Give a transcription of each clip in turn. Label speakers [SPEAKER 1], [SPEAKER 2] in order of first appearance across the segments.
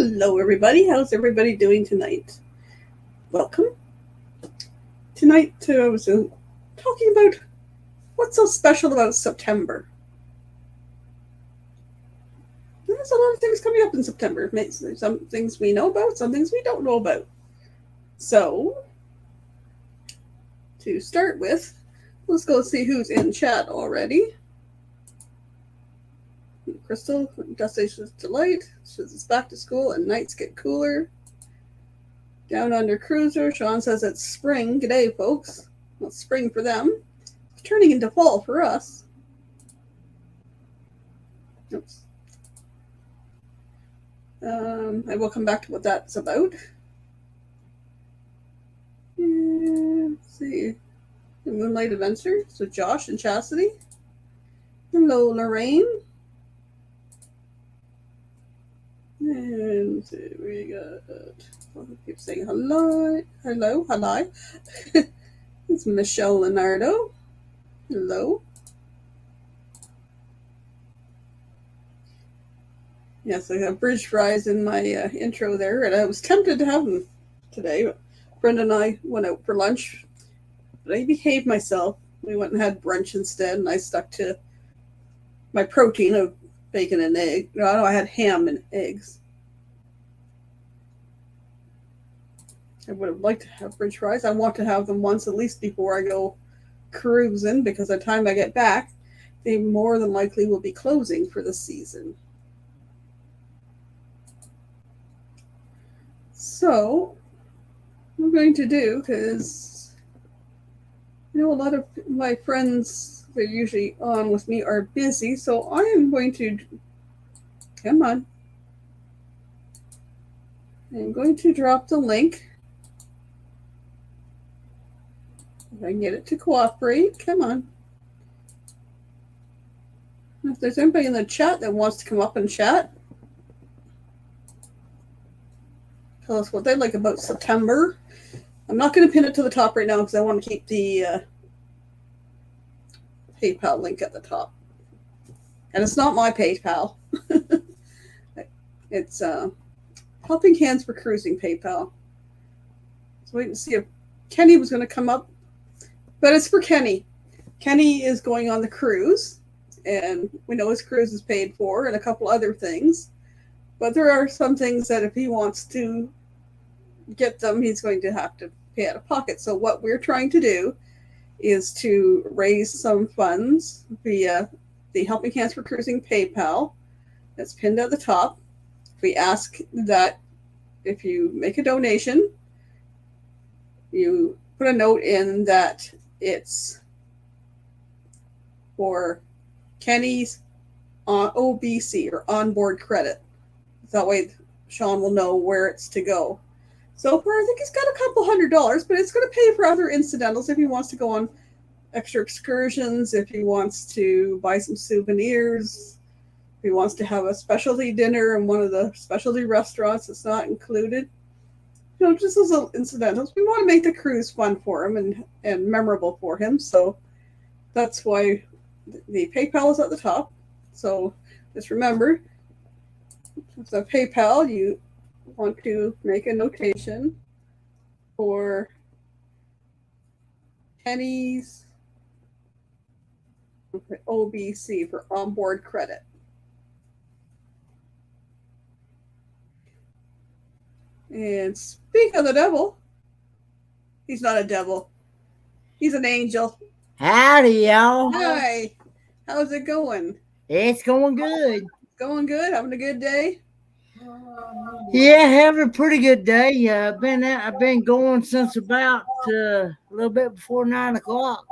[SPEAKER 1] Hello, everybody. How's everybody doing tonight? Welcome. Tonight, I was talking about what's so special about September. There's a lot of things coming up in September. Some things we know about, some things we don't know about. So, to start with, let's go see who's in chat already. Crystal, Destination's Delight, says it's back to school and nights get cooler. Down Under Cruiser, Sean says it's spring. G'day, folks. Well, it's spring for them. It's turning into fall for us. Oops. I will come back to what that's about. Let's see. The Moonlight Adventure. So Josh and Chastity. Hello, Lorraine. And we got. I keep saying hello. Hello. It's Michelle Leonardo. Hello. Yes, I have bridge fries in my intro there, and I was tempted to have them today. But Brenda and I went out for lunch, but I behaved myself. We went and had brunch instead, and I stuck to my protein of bacon and egg. No, I had ham and eggs. I would have liked to have bridge fries. I want to have them once at least before I go cruising, because by the time I get back, they more than likely will be closing for the season. So, what I'm going to do, because a lot of my friends that are usually on with me are busy, so I am going to, come on, I'm going to drop the link. If I can get it to cooperate, come on. If there's anybody in the chat that wants to come up and chat, tell us what they like about September. I'm not going to pin it to the top right now because I want to keep the PayPal link at the top. And it's not my PayPal. It's Helping Hands for Cruising PayPal. So wait and see if Kenny was going to come up. But it's for Kenny. Kenny is going on the cruise. And we know his cruise is paid for and a couple other things. But there are some things that if he wants to get them, he's going to have to pay out of pocket. So what we're trying to do is to raise some funds via the Helping Hands for Cruising PayPal. That's pinned at the top. We ask that if you make a donation, you put a note in that it's for Kenny's OBC or onboard credit. That way Sean will know where it's to go. So far, I think he's got a couple $100, but it's going to pay for other incidentals if he wants to go on extra excursions, if he wants to buy some souvenirs, if he wants to have a specialty dinner in one of the specialty restaurants that's not included. Just those little incidentals. We want to make the cruise fun for him and memorable for him. So that's why the PayPal is at the top. So just remember, with the PayPal, you want to make a notation for Kenny's OBC for onboard credit. And speak of the devil, he's not a devil. He's an angel.
[SPEAKER 2] Howdy, y'all.
[SPEAKER 1] Hi. How's it going?
[SPEAKER 2] It's going good.
[SPEAKER 1] Going good? Having a good day?
[SPEAKER 2] Yeah, having a pretty good day. I've been going since about a little bit before 9 o'clock.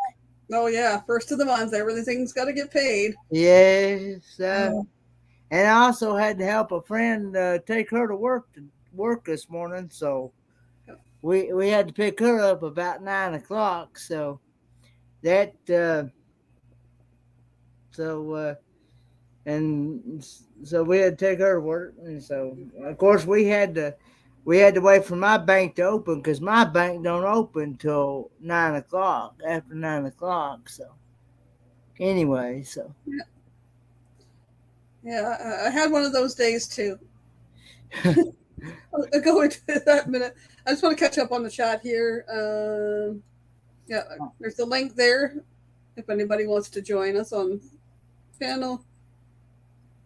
[SPEAKER 1] Oh yeah, first of the month. Everything's got to get paid.
[SPEAKER 2] Yes. And I also had to help a friend take her to work this morning, so we had to pick her up about 9 o'clock. So that and so we had to take her to work, and so of course we had to wait for my bank to open because my bank don't open till 9 o'clock, after 9 o'clock. So anyway, so
[SPEAKER 1] yeah, I had one of those days too. I'll go into that in a minute. I just want to catch up on the chat here. Yeah, there's a link there if anybody wants to join us on panel.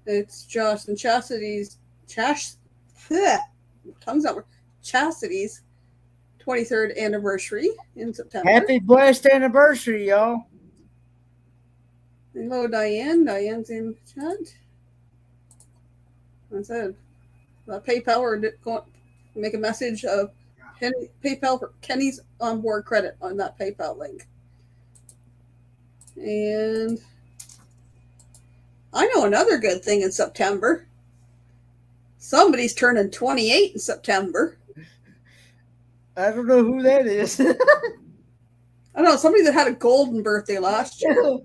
[SPEAKER 1] It's Josh and Chastity's tongue's out. Chastity's 23rd anniversary in September.
[SPEAKER 2] Happy blessed anniversary, y'all.
[SPEAKER 1] Hello, Diane. Diane's in chat. I said, PayPal or make a message of PayPal for Kenny's onboard credit on that PayPal link. And I know another good thing in September. Somebody's turning 28 in September.
[SPEAKER 2] I don't know who that is.
[SPEAKER 1] I don't know, somebody that had a golden birthday last year.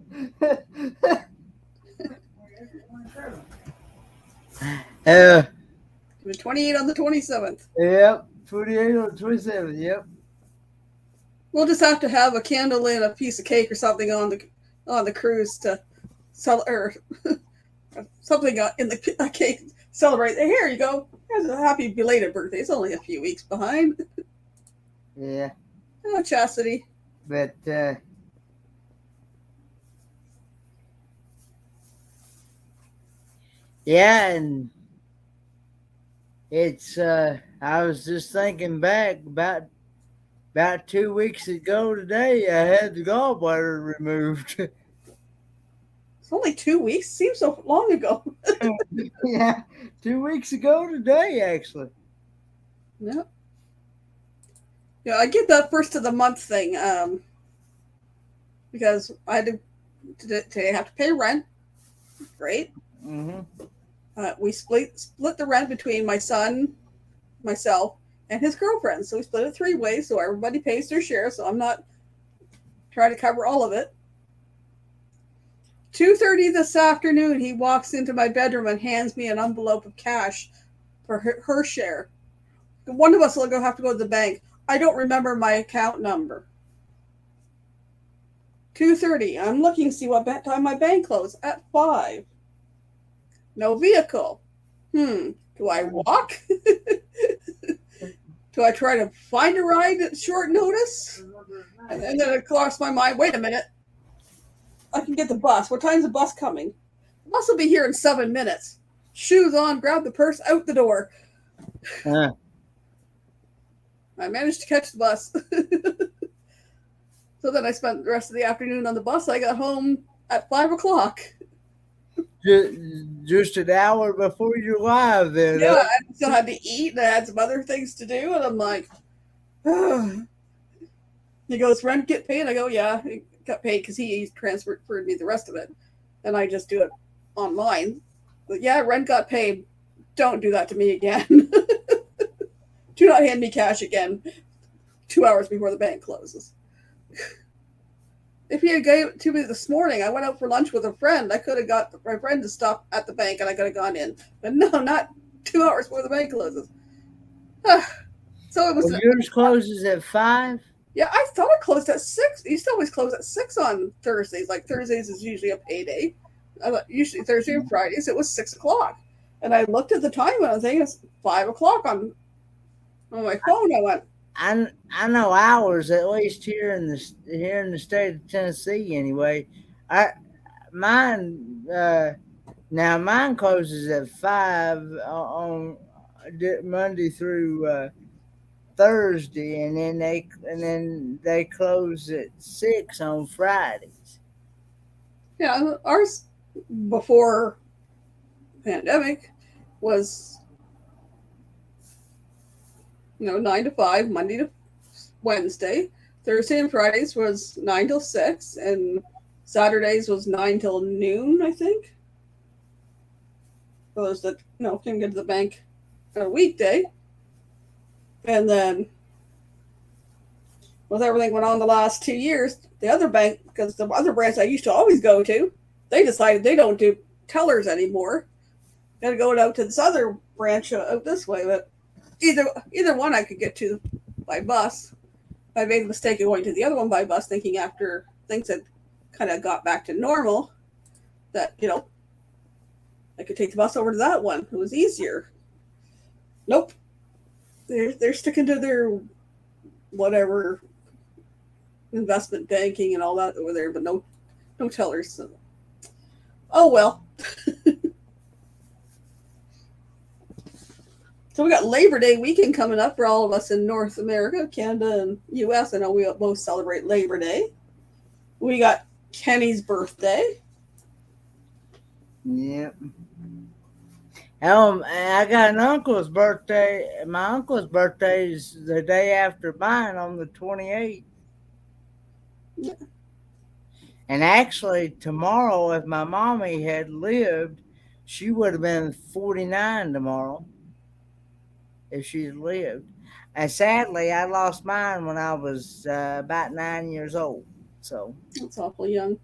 [SPEAKER 1] 28 on the 27th.
[SPEAKER 2] Yep, 28 on the 27th. Yep.
[SPEAKER 1] We'll just have to have a candle and a piece of cake or something on the cruise to sell, or something in the cake celebrate. Here you go. Here's a happy belated birthday. It's only a few weeks behind.
[SPEAKER 2] Yeah.
[SPEAKER 1] Oh, Chastity.
[SPEAKER 2] But yeah, and it's I was just thinking back about 2 weeks ago today, I had the gallbladder removed.
[SPEAKER 1] It's only 2 weeks. Seems so long ago.
[SPEAKER 2] Yeah, 2 weeks ago today, actually.
[SPEAKER 1] Yep. Yeah, I get that first of the month thing because I had today have to pay rent. Great.
[SPEAKER 2] Mm-hmm.
[SPEAKER 1] We split the rent between my son, myself, and his girlfriend. So we split it 3 ways, so everybody pays their share. So I'm not trying to cover all of it. 2:30 this afternoon, he walks into my bedroom and hands me an envelope of cash for her share. One of us will have to go to the bank. I don't remember my account number. 2:30. I'm looking to see what time my bank closed. At 5. No vehicle. Do I walk? Do I try to find a ride at short notice? And then it crossed my mind, wait a minute. I can get the bus. What time's the bus coming? The bus will be here in 7 minutes. Shoes on, grab the purse, out the door. I managed to catch the bus. So then I spent the rest of the afternoon on the bus. I got home at 5 o'clock.
[SPEAKER 2] Just an hour before you're live then.
[SPEAKER 1] Yeah, I still had to eat and I had some other things to do. And I'm like, oh. He goes, rent get paid? I go, yeah, it got paid because he transferred me the rest of it. And I just do it online. But yeah, rent got paid. Don't do that to me again. Do not hand me cash again 2 hours before the bank closes. If he had gave it to me this morning, I went out for lunch with a friend. I could have got my friend to stop at the bank and I could have gone in. But no, not 2 hours before the bank closes. So it was.
[SPEAKER 2] Well, yours closes at 5?
[SPEAKER 1] Yeah, I thought it closed at 6. It used to always close at 6 on Thursdays. Like Thursdays is usually a payday. Usually Thursday and Fridays it was 6 o'clock. And I looked at the time and I was thinking it's 5 o'clock on my phone. I went,
[SPEAKER 2] I know ours, at least here in the state of Tennessee anyway. Mine closes at 5 on Monday through Thursday, and then they close at 6 on Fridays.
[SPEAKER 1] Yeah, ours before pandemic was 9 to 5, Monday to Wednesday. Thursday and Fridays was 9 till 6, and Saturdays was 9 till noon, I think. For those that can get to the bank on a weekday. And then with everything went on the last 2 years, the other bank, because the other branch I used to always go to, they decided they don't do tellers anymore. Got to go out to this other branch out this way, but either one I could get to by bus. I made the mistake of going to the other one by bus, thinking after things had kind of got back to normal that, I could take the bus over to that one. It was easier. Nope. they're sticking to their whatever investment banking and all that over there, but no tellers. So. Oh well. So we got Labor Day weekend coming up for all of us in North America, Canada, and U.S. I know we both celebrate Labor Day. We got Kenny's birthday.
[SPEAKER 2] Yep. I got an uncle's birthday. My uncle's birthday is the day after mine on the 28th.
[SPEAKER 1] Yeah.
[SPEAKER 2] And actually, tomorrow, if my mommy had lived, she would have been 49 tomorrow if she'd lived. And sadly, I lost mine when I was about 9 years old. So
[SPEAKER 1] That's awful young.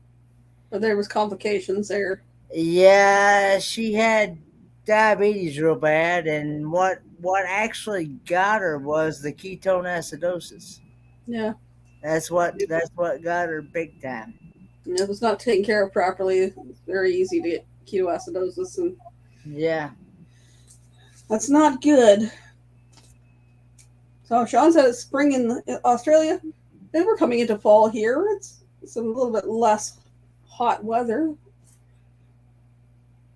[SPEAKER 1] But there was complications there.
[SPEAKER 2] yeah, she had diabetes real bad, and what actually got her was the ketone acidosis.
[SPEAKER 1] Yeah.
[SPEAKER 2] That's what got her big time.
[SPEAKER 1] If it was not taken care of properly, it's very easy to get ketoacidosis, and
[SPEAKER 2] Yeah.
[SPEAKER 1] that's not good. So Sean said it's spring in Australia. And we're coming into fall here. It's a little bit less hot weather.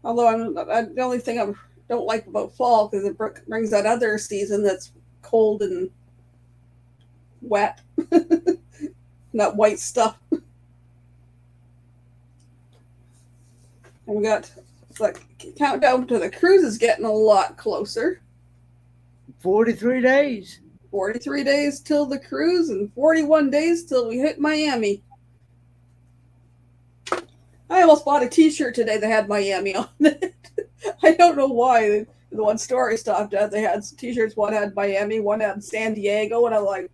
[SPEAKER 1] Although the only thing I don't like about fall because it brings that other season that's cold and wet, that white stuff. And we got the countdown to the cruise is getting a lot closer.
[SPEAKER 2] 43 days.
[SPEAKER 1] 43 days till the cruise and 41 days till we hit Miami. I almost bought a t-shirt today that had Miami on it. I don't know why. The one store I stopped at, they had some t-shirts. One had Miami, one had San Diego, and I'm like,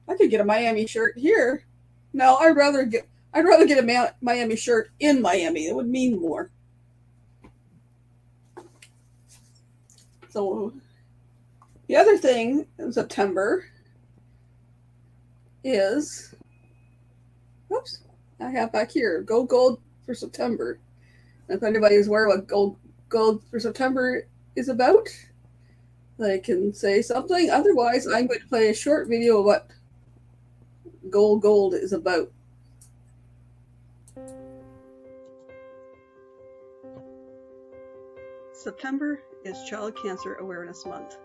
[SPEAKER 1] I could get a Miami shirt here. No, I'd rather get a Miami shirt in Miami. It would mean more. So the other thing in September is, oops, I have back here, Go Gold for September. And if anybody is aware what Gold for September is about, they can say something. Otherwise, I'm going to play a short video of what Gold is about. September is Child Cancer Awareness Month.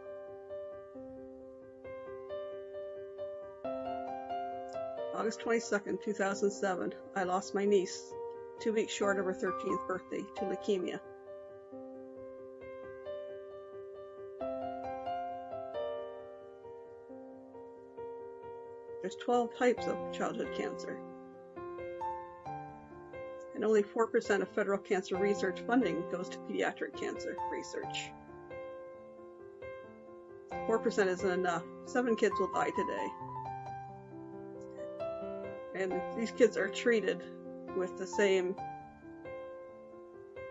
[SPEAKER 1] August 22nd, 2007, I lost my niece, 2 weeks short of her 13th birthday, to leukemia. There's 12 types of childhood cancer, and only 4% of federal cancer research funding goes to pediatric cancer research. 4% isn't enough. 7 kids will die today. And these kids are treated with the same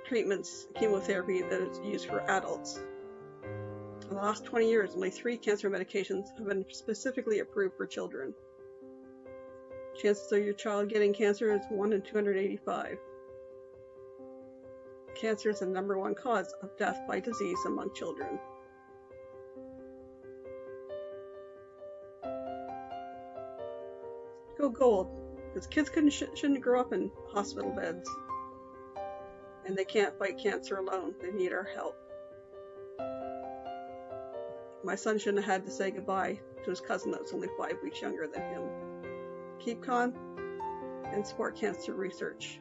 [SPEAKER 1] treatments, chemotherapy, that is used for adults. In the last 20 years, only 3 cancer medications have been specifically approved for children. Chances of your child getting cancer is 1 in 285. Cancer is the #1 cause of death by disease among children. Go Gold, because kids shouldn't grow up in hospital beds. And they can't fight cancer alone. They need our help. My son shouldn't have had to say goodbye to his cousin that was only 5 weeks younger than him. Keep calm and support cancer research.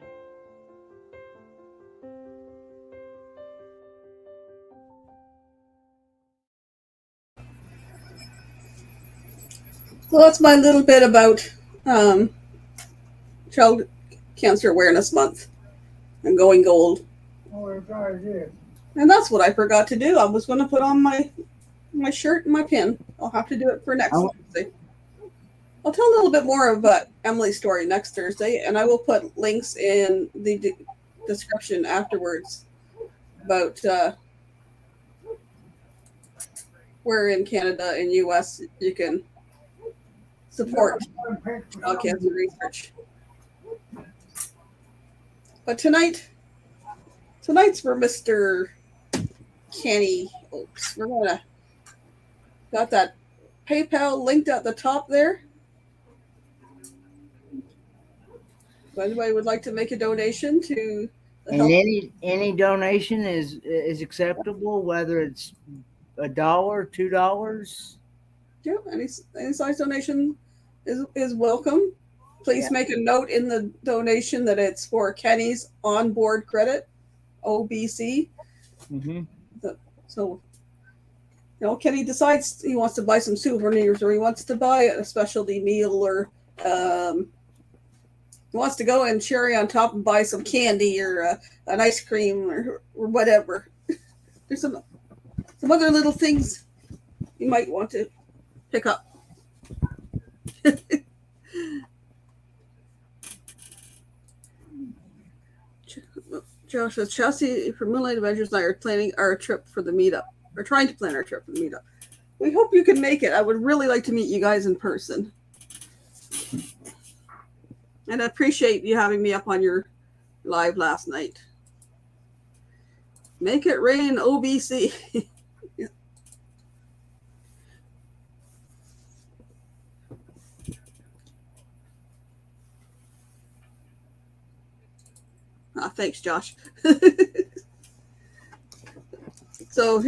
[SPEAKER 1] Well, that's my little bit about Child Cancer Awareness Month and going gold. And that's what I forgot to do. I was going to put on my shirt and my pin. I'll have to do it for next Thursday. I'll tell a little bit more about Emily's story next Thursday, and I will put links in the description afterwards about where in Canada and U.S. you can support child cancer research. But tonig's for Mr. Kenny Oaks. We're gonna Got that PayPal linked at the top there. If anybody would like to make a donation to the
[SPEAKER 2] And
[SPEAKER 1] help,
[SPEAKER 2] any donation is acceptable, whether it's $1, $2.
[SPEAKER 1] yeah, any size donation is welcome. Please
[SPEAKER 2] Yeah.
[SPEAKER 1] make a note in the donation that it's for Kenny's onboard credit, OBC.
[SPEAKER 2] Mm-hmm.
[SPEAKER 1] So, Kenny decides he wants to buy some souvenirs, or he wants to buy a specialty meal, or he wants to go and cherry on top and buy some candy or an ice cream or whatever. There's some other little things you might want to pick up. Josh says, Chelsea from Moonlight Adventures and I are planning our trip for the meetup. We're trying to plan our trip for the meetup. We hope you can make it. I would really like to meet you guys in person. And I appreciate you having me up on your live last night. Make it rain, OBC. Yeah. Thanks, Josh. So,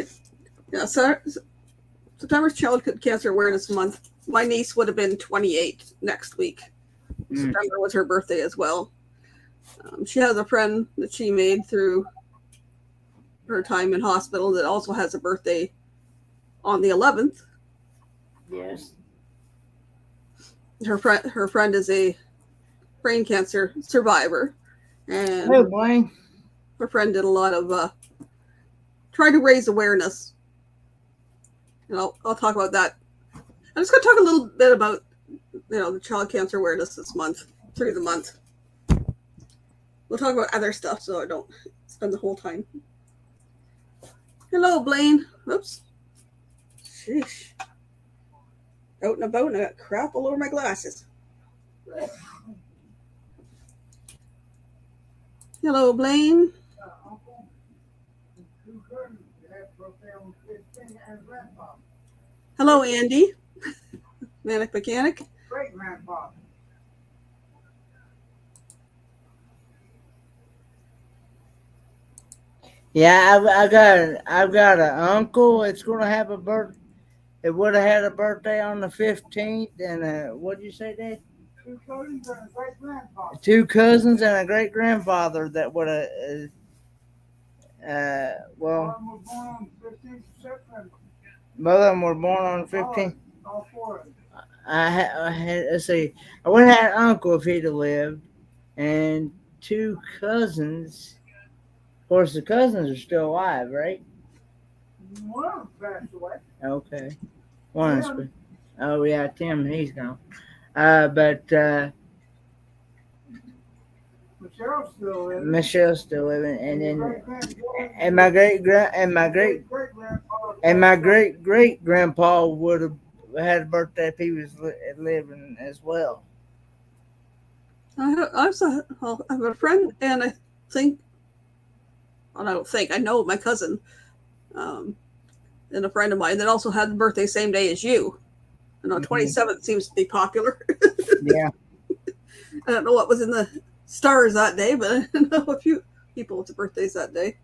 [SPEAKER 1] yeah, September's Childhood Cancer Awareness Month. My niece would have been 28 next week. September was her birthday as well. She has a friend that she made through her time in hospital that also has a birthday on the 11th.
[SPEAKER 2] Yes.
[SPEAKER 1] Her friend is a brain cancer survivor, and
[SPEAKER 2] Hey, Blaine.
[SPEAKER 1] her friend did a lot of trying to raise awareness. And I'll talk about that. I'm just going to talk a little bit about the child cancer awareness this month, through the month. We'll talk about other stuff so I don't spend the whole time. Hello, Blaine. Oops. Sheesh. Out and about, and I got crap all over my glasses. Hello, Blaine. Hello, Andy. Manic Mechanic.
[SPEAKER 2] Great grandpa. Yeah, I've got an uncle. It's gonna have a birth. It would have had a birthday on the 15th, and what did you say, Dad? 2 cousins and a great grandfather. 2 cousins and a great grandfather that would have. Well, was born on the 15th of September. Both of them were born on the 15th. All 4 of them. I had let's see. I would have had an uncle if he'd have lived, and 2 cousins. Of course, the cousins are still alive, right? One passed away. Okay. One is. Oh yeah, Tim, he's gone. But Michelle's still living. Michelle's still living, and then my great grandpa would have had a birthday if he was living as well.
[SPEAKER 1] I have a friend, and I think, well, I don't think, I know my cousin, and a friend of mine that also had the birthday same day as you. I know 27th seems to be popular.
[SPEAKER 2] Yeah.
[SPEAKER 1] I don't know what was in the stars that day, but I know a few people with birthdays that day.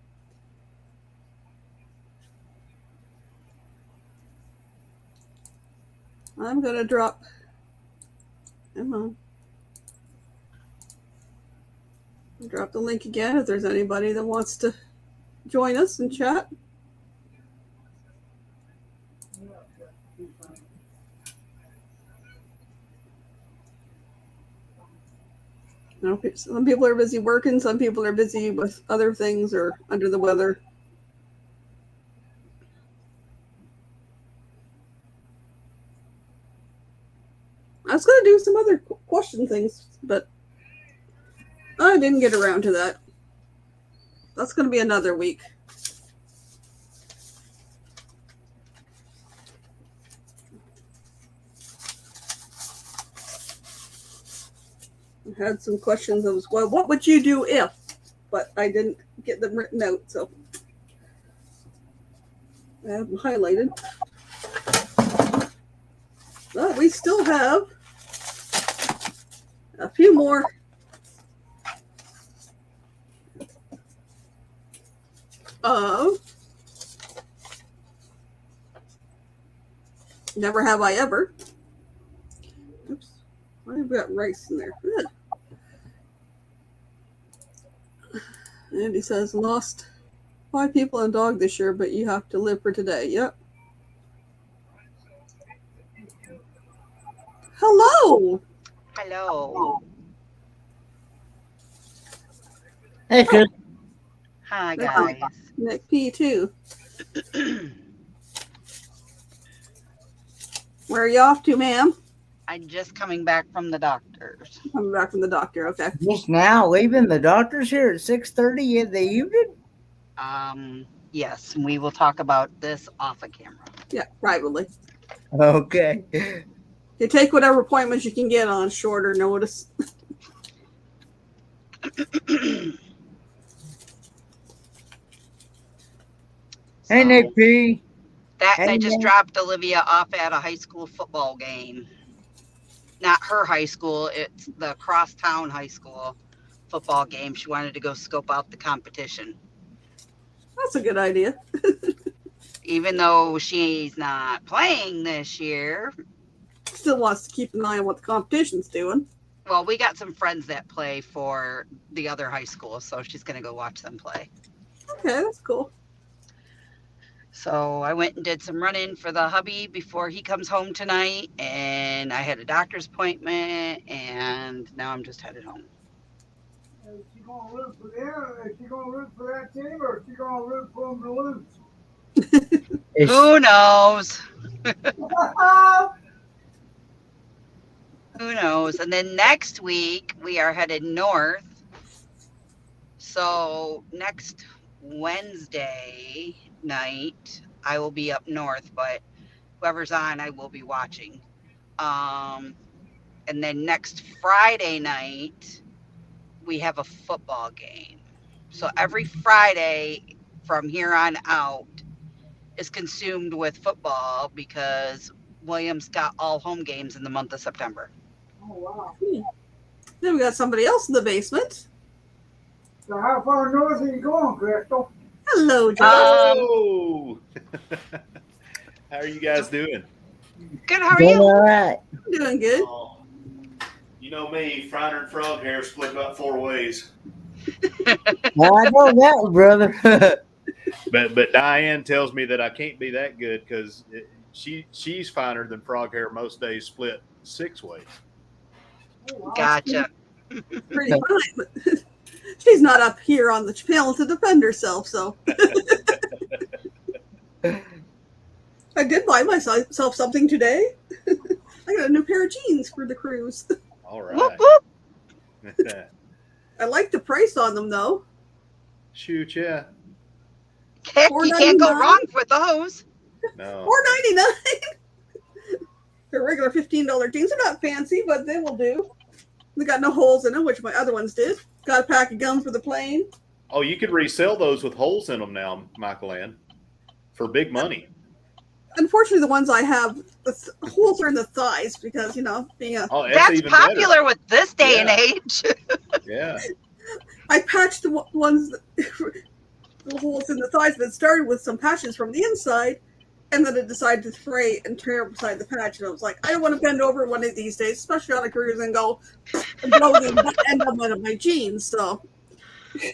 [SPEAKER 1] I'm going to drop. Come on. Drop the link again if there's anybody that wants to join us and chat. Some people are busy working, some people are busy with other things or under the weather. I was going to do some other question things, but I didn't get around to that. That's going to be another week. I had some questions as well. What would you do if? But I didn't get them written out, so I have them highlighted. Well, we still have a few more. Never Have I Ever. Oops. Why have we got rice in there? Good. Andy says, lost 5 people and a dog this year, but you have to live for today. Yep. Hello.
[SPEAKER 3] Hello.
[SPEAKER 2] Hey, Chris.
[SPEAKER 3] Hi, guys.
[SPEAKER 1] Nick P. too. Where are you off to, ma'am?
[SPEAKER 3] I'm just coming back from the doctor's.
[SPEAKER 1] Coming back from the doctor. Okay.
[SPEAKER 2] Just now leaving the doctor's here at 6:30 in the evening?
[SPEAKER 3] Yes, we will talk about this off of camera.
[SPEAKER 1] Yeah, privately.
[SPEAKER 2] Okay.
[SPEAKER 1] You take whatever appointments you can get on shorter notice.
[SPEAKER 2] Hey, Nick P.
[SPEAKER 3] I just dropped Olivia off at a high school football game. Not her high school, it's the crosstown high school football game. She wanted to go scope out the competition.
[SPEAKER 1] That's a good idea.
[SPEAKER 3] Even though she's not playing this year.
[SPEAKER 1] Still wants to keep an eye on what the competition's doing.
[SPEAKER 3] Well, we got some friends that play for the other high school, so she's going to go watch them play.
[SPEAKER 1] Okay, that's cool.
[SPEAKER 3] So I went and did some running for the hubby before he comes home tonight, and I had a doctor's appointment, and now I'm just headed home.
[SPEAKER 2] Is she going to root for them? Is she going to root for that team, or is she going to root for them to lose?
[SPEAKER 3] Who knows? Who knows? And then next week, we are headed north. So next Wednesday night, I will be up north, but whoever's on, I will be watching. And then next Friday night, we have a football game. So every Friday from here on out is consumed with football because Williams got all home games in the month of September.
[SPEAKER 2] Oh, wow.
[SPEAKER 1] Then we got somebody else in the basement.
[SPEAKER 2] So how far north are you going, Crystal?
[SPEAKER 1] Hello, Joe.
[SPEAKER 4] Oh, how are you guys doing?
[SPEAKER 3] Good, how are you?
[SPEAKER 2] All right.
[SPEAKER 1] I'm doing good.
[SPEAKER 4] Oh, you know me, Friner and Frog hair split about 4 ways.
[SPEAKER 2] I know that, brother.
[SPEAKER 4] But Diane tells me that I can't be that good because she's finer than Frog hair most days split 6 ways.
[SPEAKER 3] Gotcha.
[SPEAKER 1] Pretty fine, but she's not up here on the panel to defend herself, so. I did buy myself something today. I got a new pair of jeans for the cruise.
[SPEAKER 4] All
[SPEAKER 3] Whoop,
[SPEAKER 4] right.
[SPEAKER 3] whoop.
[SPEAKER 1] I like the price on them, though.
[SPEAKER 4] Shoot, yeah.
[SPEAKER 3] Heck, you can't go
[SPEAKER 1] $4.99.
[SPEAKER 3] wrong with those.
[SPEAKER 4] No.
[SPEAKER 1] $4.99. They're regular $15 jeans. They're not fancy, but they will do. They got no holes in them, which my other ones did. Got a pack of gum for the plane.
[SPEAKER 4] Oh, you could resell those with holes in them now, Michael Ann, for big money.
[SPEAKER 1] Unfortunately, the ones I have, the holes are in the thighs because, being a...
[SPEAKER 4] Oh,
[SPEAKER 3] That's
[SPEAKER 4] even
[SPEAKER 3] popular with this day and
[SPEAKER 4] Yeah.
[SPEAKER 3] age.
[SPEAKER 4] Yeah.
[SPEAKER 1] I patched the ones, the holes in the thighs, but it started with some patches from the inside, and then it decided to fray and tear beside the patch. And I was like, I don't want to bend over one of these days, especially on a cruise, and go and blow the end of one of my jeans. So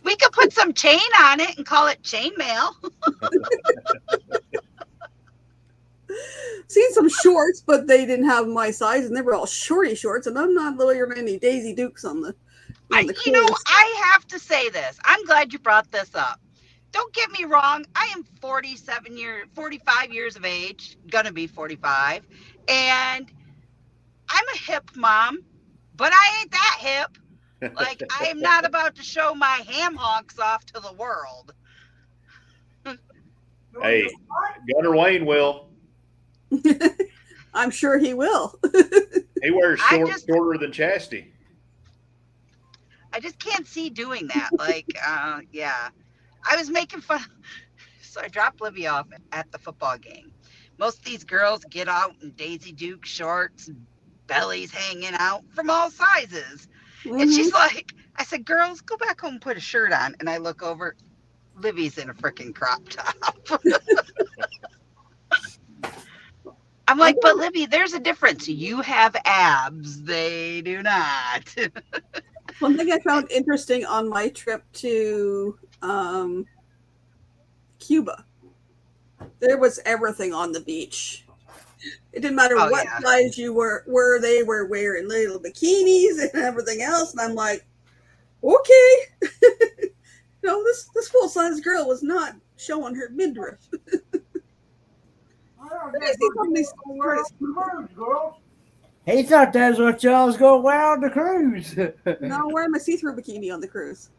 [SPEAKER 3] We could put some chain on it and call it chainmail.
[SPEAKER 1] seen some shorts, but they didn't have my size, and they were all shorty shorts, and I'm not wearing any Daisy Dukes on the cruise.
[SPEAKER 3] I have to say this. I'm glad you brought this up. Don't get me wrong. I am 45 years of age, gonna be 45, and I'm a hip mom, but I ain't that hip. Like, I am not about to show my ham hocks off to the world.
[SPEAKER 4] Hey, Gunner Wayne will.
[SPEAKER 1] I'm sure he will.
[SPEAKER 4] He wears
[SPEAKER 3] I
[SPEAKER 4] shorter than Chastity.
[SPEAKER 3] I just can't see doing that. Like, yeah. I was making fun. So I dropped Livy off at the football game. most of these girls get out in Daisy Duke shorts, bellies hanging out from all sizes. And
[SPEAKER 1] Mhm.
[SPEAKER 3] she's like, I said, girls, go back home and put a shirt on. And I look over, Livy's in a freaking crop top. I'm like, but Livy, there's a difference. You have abs. They do not.
[SPEAKER 1] One thing I found interesting on my trip to Cuba, there was everything on the beach. It didn't matter
[SPEAKER 3] Oh,
[SPEAKER 1] what
[SPEAKER 3] yeah.
[SPEAKER 1] size you were they were wearing little bikinis and everything else. And I'm like, okay. No, this full size girl was not showing her midriff.
[SPEAKER 2] He thought that's what y'all was going to wear on the cruise.
[SPEAKER 1] No, I'm wearing my see-through bikini on the cruise.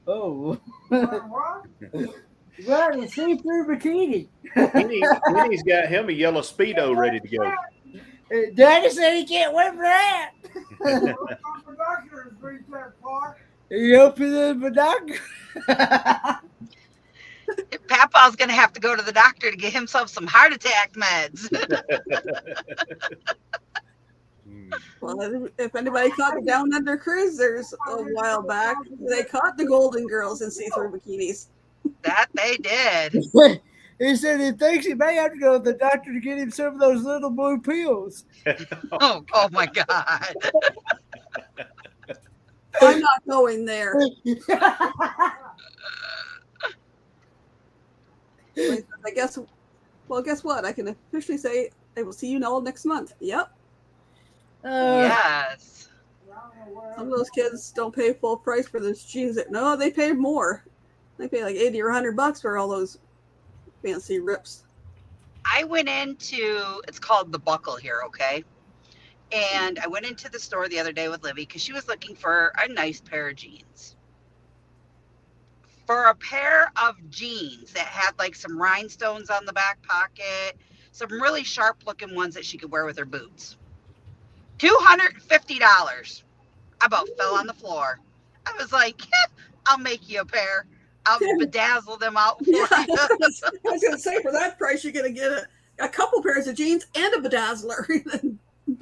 [SPEAKER 2] Oh. Right, a see-through bikini.
[SPEAKER 4] Kenny's got him a yellow Speedo ready to go.
[SPEAKER 2] Daddy said he can't wait for that. You open the binocular.
[SPEAKER 3] Papa's going to have to go to the doctor to get himself some heart attack meds.
[SPEAKER 1] Well, if anybody caught the Down Under cruisers a while back, they caught the Golden Girls in see-through bikinis.
[SPEAKER 3] That they did.
[SPEAKER 2] He said he thinks he may have to go to the doctor to get him some of those little blue pills.
[SPEAKER 3] Oh my God.
[SPEAKER 1] I'm not going there. I guess. Well, guess what? I can officially say I will see you all next month. Yep.
[SPEAKER 3] Yes.
[SPEAKER 1] Some of those kids don't pay full price for those jeans. No, they pay more. They pay like $80 or $100 for all those fancy rips.
[SPEAKER 3] I went into, it's called The Buckle here, okay? And I went into the store the other day with Livy because she was looking for a nice pair of jeans. For a pair of jeans that had like some rhinestones on the back pocket, some really sharp looking ones that she could wear with her boots. $250. I about fell on the floor. I was like, I'll make you a pair. I'll bedazzle them out for you.
[SPEAKER 1] I was going to say, for that price, you're going to get a couple pairs of jeans and a bedazzler.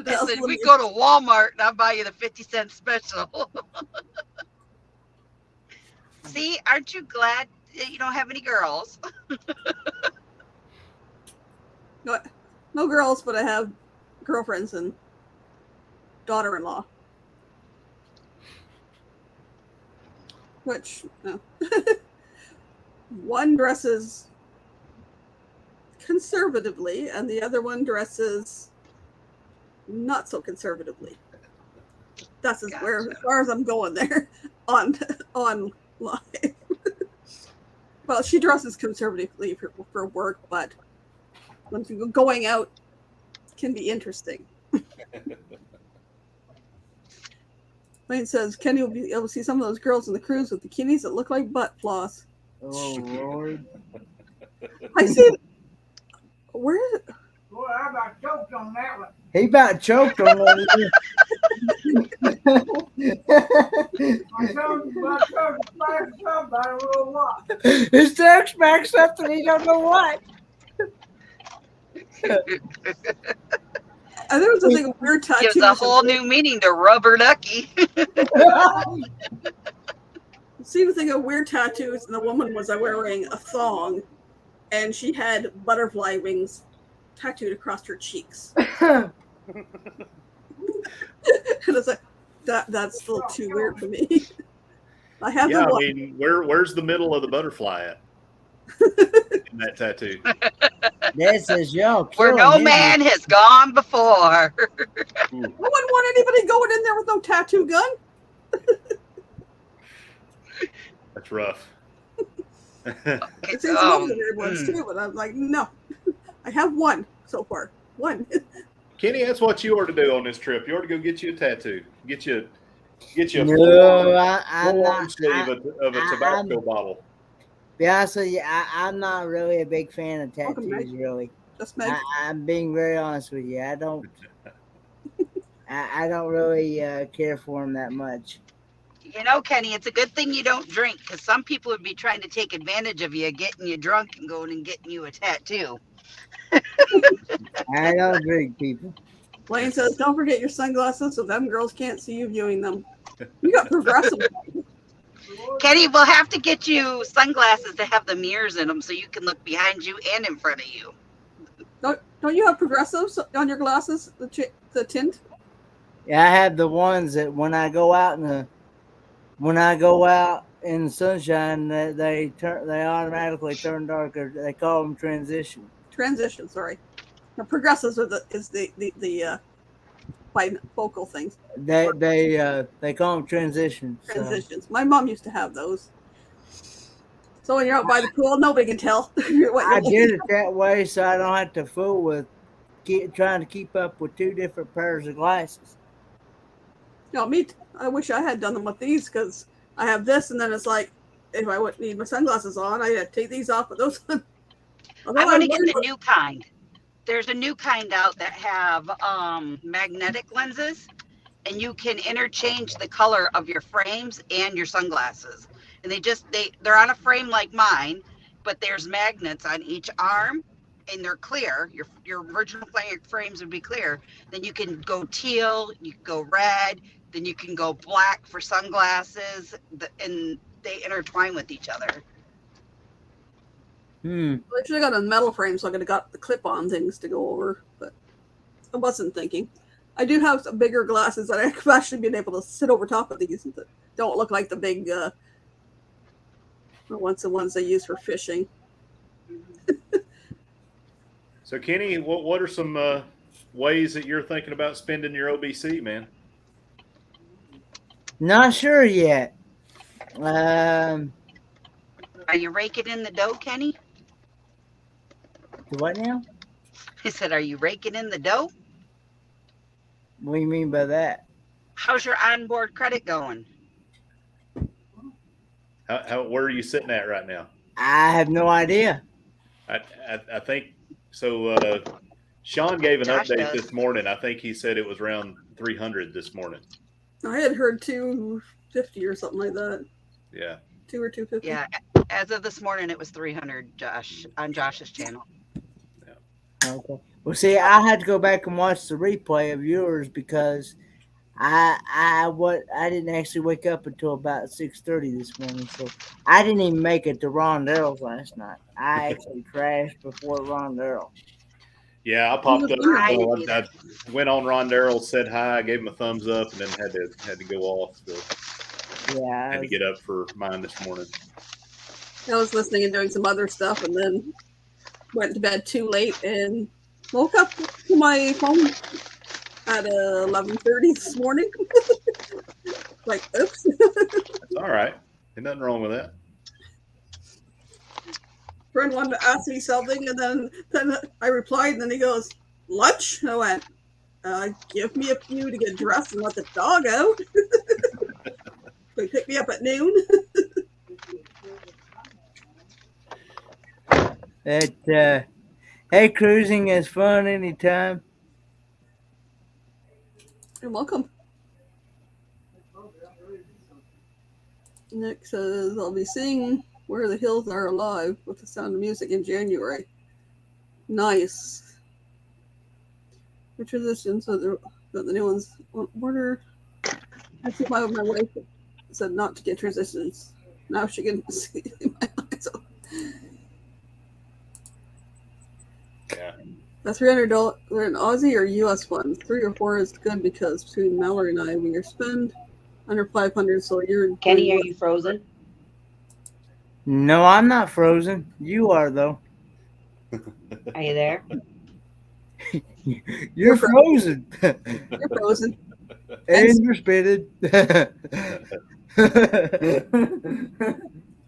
[SPEAKER 3] I said, we go to Walmart and I'll buy you the 50-cent special. See, aren't you glad that you don't have any girls?
[SPEAKER 1] No girls, but I have girlfriends and daughter-in-law. Which, no. One dresses conservatively, and the other one dresses not so conservatively. That's as far as I'm going there on live. Well, she dresses conservatively for work, but when going out can be interesting. Lane says Kenny will be able to see some of those girls in the cruise with bikinis that look like butt floss.
[SPEAKER 2] Oh, Lord.
[SPEAKER 1] I see. Where is it?
[SPEAKER 5] Boy, I about choked on that one.
[SPEAKER 2] He about choked on that.
[SPEAKER 5] I told you, smack somebody a little lot.
[SPEAKER 2] His dog smacked something, he don't know what.
[SPEAKER 1] And there was a thing of weird tattoos.
[SPEAKER 3] Gives a whole new meaning to rubber ducky.
[SPEAKER 1] See the thing of weird tattoos, and the woman was wearing a thong, and she had butterfly wings tattooed across her cheeks. And it's like, that's still too weird for me. I have
[SPEAKER 4] Yeah,
[SPEAKER 1] the
[SPEAKER 4] I
[SPEAKER 1] one.
[SPEAKER 4] mean, where's the middle of the butterfly at? In that tattoo.
[SPEAKER 2] That says y'all
[SPEAKER 3] Where
[SPEAKER 2] killing
[SPEAKER 3] no
[SPEAKER 2] him.
[SPEAKER 3] man has gone before.
[SPEAKER 1] I wouldn't want anybody going in there with no tattoo gun.
[SPEAKER 4] That's rough.
[SPEAKER 1] It seems some other weird ones too, but I'm like, no. I have one so far. One.
[SPEAKER 4] Kenny, that's what you ought to do on this trip. You ought to go get you a tattoo. Get you a
[SPEAKER 2] No, I'm
[SPEAKER 4] full
[SPEAKER 2] not.
[SPEAKER 4] arm sleeve of a tobacco bottle.
[SPEAKER 2] Be honest with you, I'm not really a big fan of
[SPEAKER 1] Welcome,
[SPEAKER 2] tattoos,
[SPEAKER 1] Meg.
[SPEAKER 2] really.
[SPEAKER 1] Just Meg.
[SPEAKER 2] I'm being very honest with you. I don't really care for them that much.
[SPEAKER 3] You know, Kenny, it's a good thing you don't drink because some people would be trying to take advantage of you, getting you drunk and going and getting you a tattoo.
[SPEAKER 2] I don't drink, people.
[SPEAKER 1] Blaine says, "Don't forget your sunglasses, so them girls can't see you viewing them." You got progressive.
[SPEAKER 3] Kenny, we'll have to get you sunglasses that have the mirrors in them so you can look behind you and in front of you.
[SPEAKER 1] Don't you have progressives on your glasses? The tint.
[SPEAKER 2] Yeah, I have the ones that when I go out in the sunshine, they automatically turn darker. They call them transition.
[SPEAKER 1] Transition. Sorry. The progressives are the bifocal things.
[SPEAKER 2] They call them transitions. So.
[SPEAKER 1] Transitions. My mom used to have those. So when you're out by the pool, nobody can tell.
[SPEAKER 2] I did it that way so I don't have to fool with trying to keep up with two different pairs of glasses.
[SPEAKER 1] No, I wish I had done them with these because I have this, and then it's like if I would need my sunglasses on, I had to take these off with those on.
[SPEAKER 3] I want to get the new kind. There's a new kind out that have magnetic lenses, and you can interchange the color of your frames and your sunglasses. And they're on a frame like mine, but there's magnets on each arm, and they're clear. Your original frames would be clear. Then you can go teal, you can go red, then you can go black for sunglasses, and they intertwine with each other.
[SPEAKER 1] I should have got a metal frame, so I could have got the clip-on things to go over, but I wasn't thinking. I do have some bigger glasses that I've actually been able to sit over top of these that don't look like the big the ones they use for fishing.
[SPEAKER 4] So, Kenny, what are some ways that you're thinking about spending your OBC, man?
[SPEAKER 2] Not sure yet.
[SPEAKER 3] Are you raking in the dough, Kenny?
[SPEAKER 2] What now?
[SPEAKER 3] I said, are you raking in the dough?
[SPEAKER 2] What do you mean by that?
[SPEAKER 3] How's your onboard credit going?
[SPEAKER 4] Where are you sitting at right now?
[SPEAKER 2] I have no idea.
[SPEAKER 4] I think so. Sean gave an
[SPEAKER 3] Josh
[SPEAKER 4] update
[SPEAKER 3] does.
[SPEAKER 4] this morning. I think he said it was around 300 this morning.
[SPEAKER 1] I had heard 250 or something like that.
[SPEAKER 4] Yeah.
[SPEAKER 1] 2 or 250.
[SPEAKER 3] Yeah, as of this morning, it was 300, Josh, on Josh's channel.
[SPEAKER 2] Okay. Well, see, I had to go back and watch the replay of yours because I didn't actually wake up until about 6:30 this morning, so I didn't even make it to Rondarel's last night. I actually crashed before Rondarel.
[SPEAKER 4] Yeah, I popped up.
[SPEAKER 3] I
[SPEAKER 4] I went on Ron Darrell, said hi, gave him a thumbs up, and then had to go off. So
[SPEAKER 2] Yeah,
[SPEAKER 4] had to get up for mine this morning.
[SPEAKER 1] I was listening and doing some other stuff, and then went to bed too late and woke up to my phone at 11:30 this morning. Like, oops.
[SPEAKER 4] That's all right. Ain't nothing wrong with that.
[SPEAKER 1] Friend wanted to ask me something, and then I replied, and then he goes, "Lunch?" And I went, "Give me a few to get dressed and let the dog out." They picked me up at noon.
[SPEAKER 2] Hey, cruising is fun anytime.
[SPEAKER 1] You're welcome. Nick says, "I'll be seeing Where the Hills Are Alive with the Sound of Music in January." Nice. The transitions so the new ones order. I think my wife said not to get transitions. Now she can see my eyes.
[SPEAKER 4] Yeah.
[SPEAKER 1] The $300 an Aussie or US one. 3 or 4 is good because between Mallory and I, when you spend under 500, so you're
[SPEAKER 6] Kenny, are you frozen?
[SPEAKER 2] No, I'm not frozen. You are though.
[SPEAKER 6] Are you there?
[SPEAKER 2] You're frozen.
[SPEAKER 1] You're frozen.
[SPEAKER 2] And you're spinning.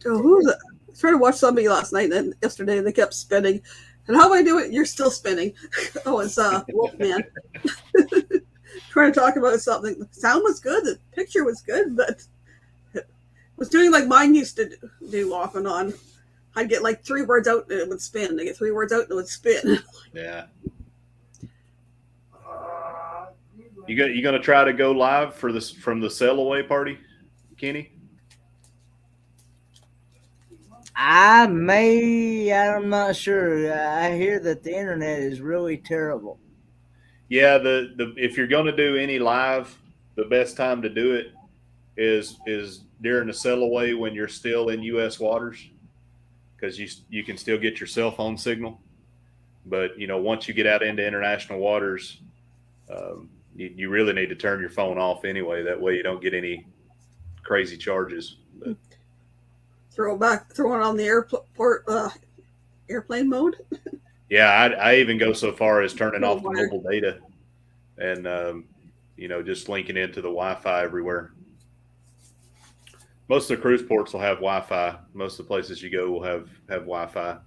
[SPEAKER 1] Oh, who was it? I was trying to watch somebody last night and yesterday, and they kept spinning. And how do I do it? You're still spinning. Oh, it's Wolfman. Trying to talk about something. The sound was good. The picture was good, but it was doing like mine used to do off and on. I'd get like 3 words out and it would spin. I get 3 words out and it would spin.
[SPEAKER 4] Yeah. You gonna try to go live for this from the sail away party, Kenny?
[SPEAKER 2] I'm not sure. I hear that the internet is really terrible.
[SPEAKER 4] Yeah, the if you're going to do any live, the best time to do it is during the sail away when you're still in U.S. waters, because you can still get your cell phone signal. But once you get out into international waters, you really need to turn your phone off anyway. That way you don't get any crazy charges. But,
[SPEAKER 1] Throw it on the airplane mode.
[SPEAKER 4] yeah, I even go so far as turning
[SPEAKER 1] Oh,
[SPEAKER 4] off the mobile data and just linking into the Wi-Fi everywhere. Most of the cruise ports will have Wi-Fi. Most of the places you go will have Wi-Fi.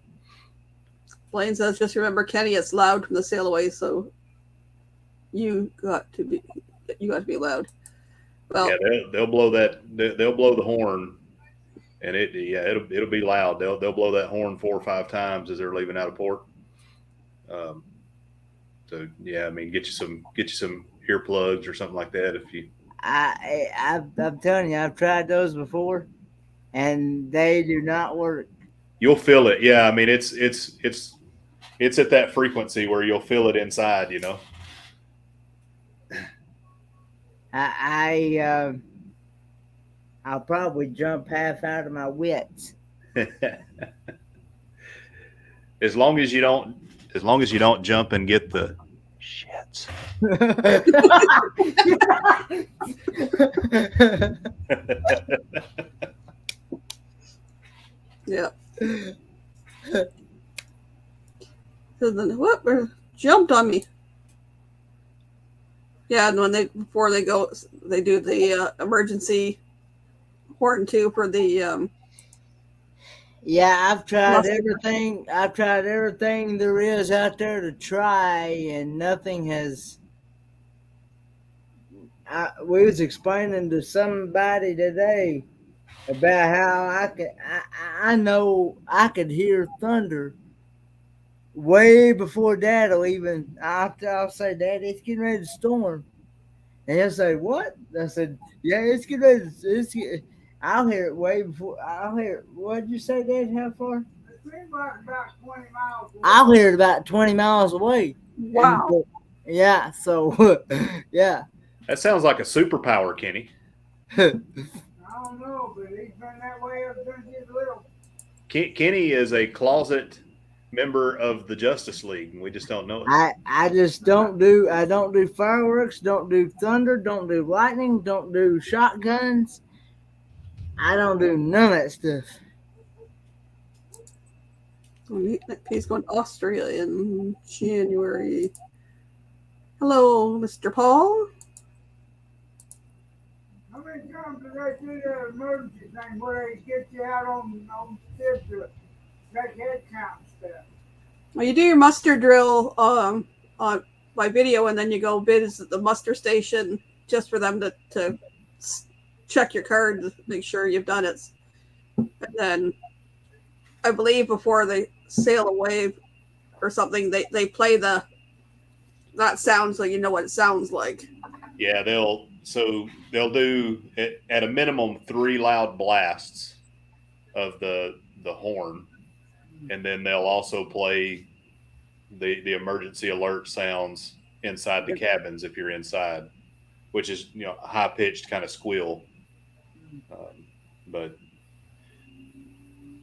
[SPEAKER 1] Blaine says, just remember, Kenny, it's loud from the sail away, so you got to be loud. Well,
[SPEAKER 4] yeah, they'll blow that. They'll blow the horn, and it'll be loud. They'll blow that horn 4 or 5 times as they're leaving out of port. So yeah, I mean, get you some earplugs or something like that if you.
[SPEAKER 2] I'm telling you, I've tried those before, and they do not work.
[SPEAKER 4] You'll feel it. Yeah, I mean, it's at that frequency where you'll feel it inside.
[SPEAKER 2] I'll probably jump half out of my wits.
[SPEAKER 4] As long as you don't jump and get the shits.
[SPEAKER 1] yeah. So then what? Jumped on me. Yeah, and before they go, they do the emergency horn too for the.
[SPEAKER 2] Yeah, I've tried everything. I've tried everything there is out there to try, and nothing has. We was explaining to somebody today about how I know I could hear thunder way before Dad'll even. I'll say, Dad, it's getting ready to storm, and he'll say, what? I said, yeah, it's getting ready. I'll hear it way before. I'll hear it. What'd you say, Dad? How far?
[SPEAKER 5] It seems like about 20 miles away.
[SPEAKER 2] I'll hear it about 20 miles away.
[SPEAKER 1] Wow.
[SPEAKER 2] Yeah. So, yeah.
[SPEAKER 4] That sounds like a superpower, Kenny.
[SPEAKER 5] I don't know, but he's been that way ever since he was little.
[SPEAKER 4] Kenny is a closet member of the Justice League, and we just don't know it.
[SPEAKER 2] I just don't do. I don't do fireworks. Don't do thunder. Don't do lightning. Don't do shotguns. I don't do none of that stuff.
[SPEAKER 1] He's going to Australia in January. Hello, Mr. Paul.
[SPEAKER 5] How many times do they do the emergency thing where they get you out on ship to take head count and stuff?
[SPEAKER 1] Well, you do your muster drill on by video, and then you go visit the muster station just for them to check your card to make sure you've done it. And then I believe before they sail away or something, they play that sound so you know what it sounds like.
[SPEAKER 4] Yeah, they'll do at a minimum 3 loud blasts of the horn, and then they'll also play the emergency alert sounds inside the cabins if you're inside, which is a high pitched kind of squeal. But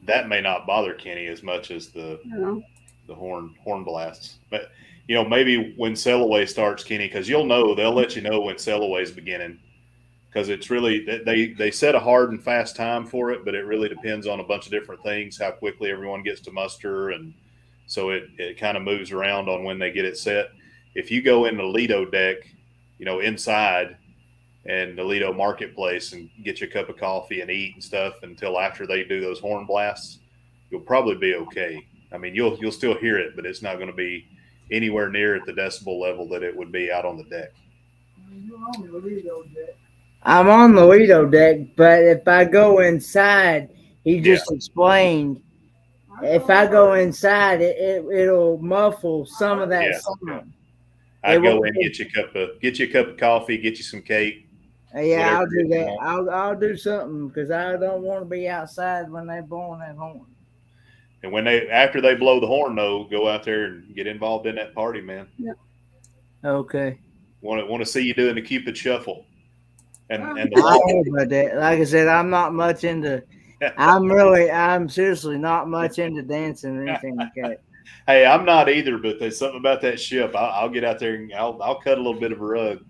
[SPEAKER 4] that may not bother Kenny as much as the horn blasts. But maybe when sail away starts, Kenny, because they'll let you know when sail away is beginning, because it's really they set a hard and fast time for it, but it really depends on a bunch of different things, how quickly everyone gets to muster, and so it kind of moves around on when they get it set. If you go in the Lido deck, inside and the Lido marketplace and get you a cup of coffee and eat and stuff until after they do those horn blasts, you'll probably be okay. I mean, you'll still hear it, but it's not going to be anywhere near at the decibel level that it would be out on the deck.
[SPEAKER 5] You're on the Lido deck.
[SPEAKER 2] I'm on the Lido deck, but if I go inside, he just explained. If I go inside, it'll muffle some of that sound.
[SPEAKER 4] I'd go in, get you a cup of coffee, get you some cake.
[SPEAKER 2] Yeah, I'll do that. I'll do something because I don't want to be outside when they're blowing that horn.
[SPEAKER 4] And when after they blow the horn, though, go out there and get involved in that party, man.
[SPEAKER 1] Yeah.
[SPEAKER 2] Okay.
[SPEAKER 4] Want to see you doing the Cupid shuffle, and the
[SPEAKER 2] I don't know about that. Like I said, I'm not much into. I'm seriously not much into dancing or anything like that.
[SPEAKER 4] Hey, I'm not either, but there's something about that ship. I'll get out there and I'll cut a little bit of a rug.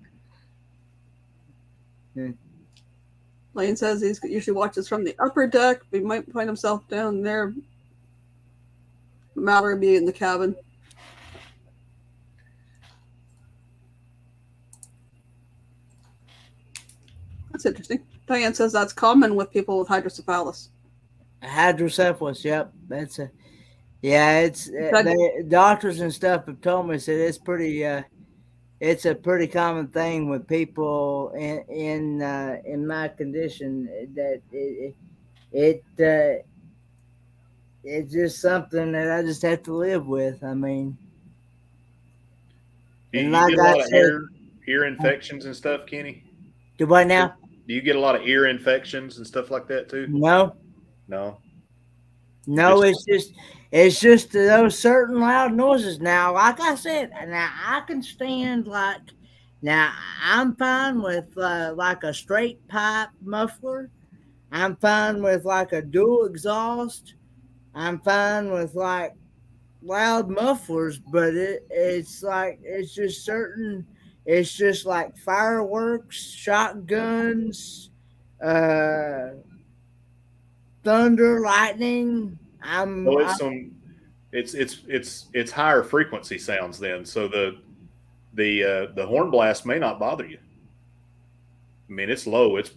[SPEAKER 1] Lane says he usually watches from the upper deck, but he might find himself down there. Mallory would be in the cabin. That's interesting. Diane says that's common with people with hydrocephalus.
[SPEAKER 2] Hydrocephalus, yep. That's a it's doctors and stuff have told me that it's a pretty common thing with people in my condition, that it's just something that I just have to live with. I mean,
[SPEAKER 4] Do you
[SPEAKER 2] like
[SPEAKER 4] get a lot
[SPEAKER 2] I
[SPEAKER 4] of
[SPEAKER 2] said,
[SPEAKER 4] ear infections and stuff, Kenny?
[SPEAKER 2] do what now?
[SPEAKER 4] Do you get a lot of ear infections and stuff like that too?
[SPEAKER 2] No,
[SPEAKER 4] No.
[SPEAKER 2] it's just those certain loud noises. Now, like I said, now I can stand now I'm fine with like a straight pipe muffler. I'm fine with like a dual exhaust. I'm fine with like loud mufflers, but it's just like fireworks, shotguns, thunder, lightning.
[SPEAKER 4] It's higher frequency sounds then. So the horn blast may not bother you. I mean, it's low. It's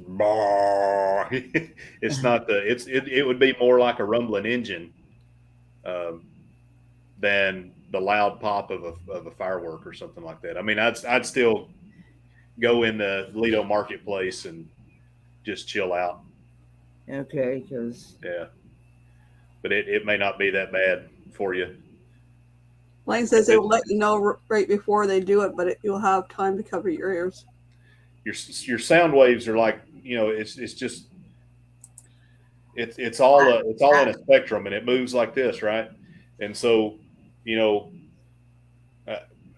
[SPEAKER 4] it's not it would be more like a rumbling engine than the loud pop of a firework or something like that. I mean, I'd still go in the Lido Marketplace and just chill out.
[SPEAKER 2] Okay, because
[SPEAKER 4] Yeah, but it may not be that bad for you.
[SPEAKER 1] Lane says they will let you know right before they do it, but you'll have time to cover your ears.
[SPEAKER 4] Your sound waves are like, it's just it's all in a spectrum, and it moves like this, right? And so,